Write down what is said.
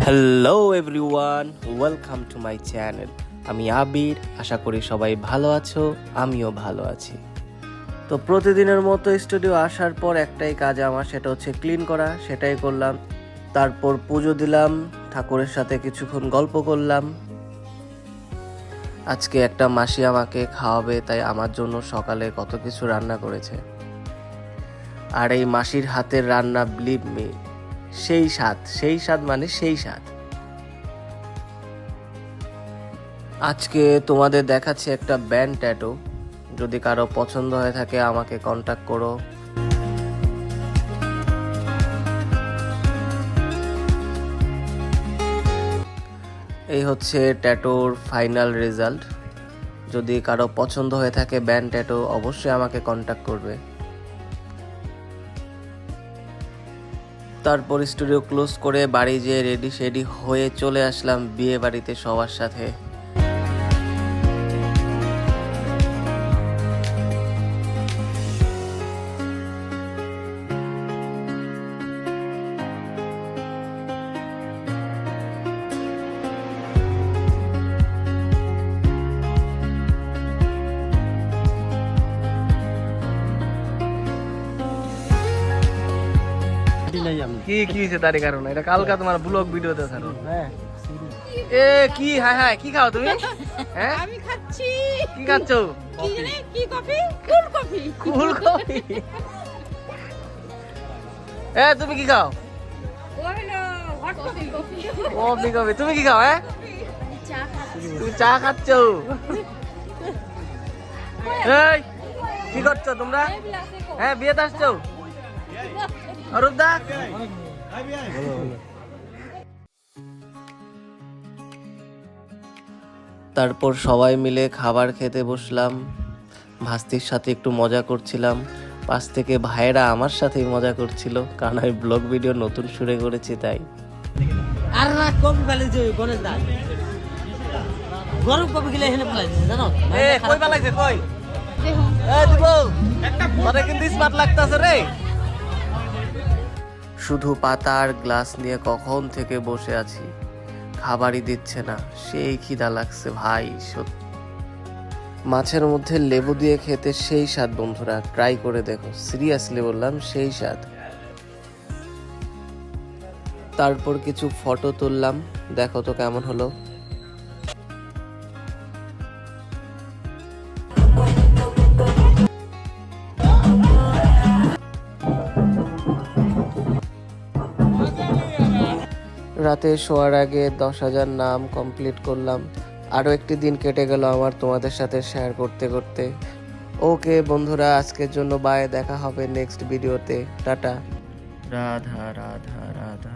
Hello everyone, welcome to my channel. আমি আবির, আশা করি সবাই ভালো আছো, আমিও ভালো আছি। তো প্রতিদিনের মতো স্টুডিও আসার পর একটাই কাজ আমার, সেটা হচ্ছে ক্লিন করা। সেটাই করলাম। তারপর পুজো দিলাম, ঠাকুরের সাথে কিছুক্ষণ গল্প করলাম। আজকে একটা মাসি আমাকে খাওয়াবে, তাই আমার জন্য সকালে কত কিছু রান্না করেছে। আর এই মাসির হাতের রান্না, বিলিভ মি, সেই স্বাদ মানে সেই স্বাদ। আজকে তোমাদের দেখাচ্ছি একটা ব্যান্ড ট্যাটু। যদি কারো পছন্দ হয়ে থাকে আমাকে কন্টাক্ট করো। এই হচ্ছে ট্যাটুর ফাইনাল রেজাল্ট। যদি কারো পছন্দ হয়ে থাকে ব্যান্ড ট্যাটু, অবশ্যই আমাকে কন্টাক্ট করবে। তারপর স্টুডিও ক্লোজ করে বাড়ি যেয়ে রেডি হয়ে চলে আসলাম বিয়ে বাড়িতে সবার সাথে। কি কি হয়েছে তার কারণে? এটা কালকা তোমার ব্লগ ভিডিওতে ছাড়ো। হ্যাঁ এ কি, হাই হাই, কি খাও তুমি? হ্যাঁ আমি খাচ্ছি। কি খাচ্ছো? কি জানি কি coffee? Cool coffee. Cool coffee. এ তুমি কি খাও? ও হলো হট কফি। Coffee coffee. তুমি কি খাও? হ্যাঁ চা খাচ্ছি। তুমি চা খাচ্ছো? এই কি করছো তোমরা? হ্যাঁ বিয়েতে আসছো? অরূপ দা, তারপর সবাই মিলে খাবার খেতে বসলাম। ভাস্তির সাথে একটু মজা করছিলাম। পাশ থেকে ভাইয়েরা আমার সাথেই মজা করছিল, কারণ আমি ব্লগ ভিডিও নতুন শুরু করেছি তাই। আর না কপি ফেলেছে গণেশ দা, গরম কপি গিলে এখানে ফেলাইছে জানো? এ কই পালাইছে কই? দেখুন এ দিব তোরে কিন্তু স্মার্ট লাগতাছে রে। শুধু পাতা আর গ্লাস নিয়ে কখন থেকে বসে আছি, খাবারই দিচ্ছে না। সেই খিদা লাগছে ভাই সত্যি। মাছের মধ্যে লেবু দিয়ে খেতে সেই স্বাদ বন্ধুরা, ট্রাই করে দেখো, সিরিয়াসলি বললাম, সেই স্বাদ। তারপর কিছু ফটো তুললাম, দেখো তো কেমন হলো। রাতে শোয়ার আগে 10,000 নাম কমপ্লিট করলাম। আরও একটি দিন কেটে গেল আমার তোমাদের সাথে শেয়ার করতে করতে। ওকে বন্ধুরা, আজকের জন্য বাই, দেখা হবে নেক্সট ভিডিওতে। টাটা। রাধা রাধা রাধা।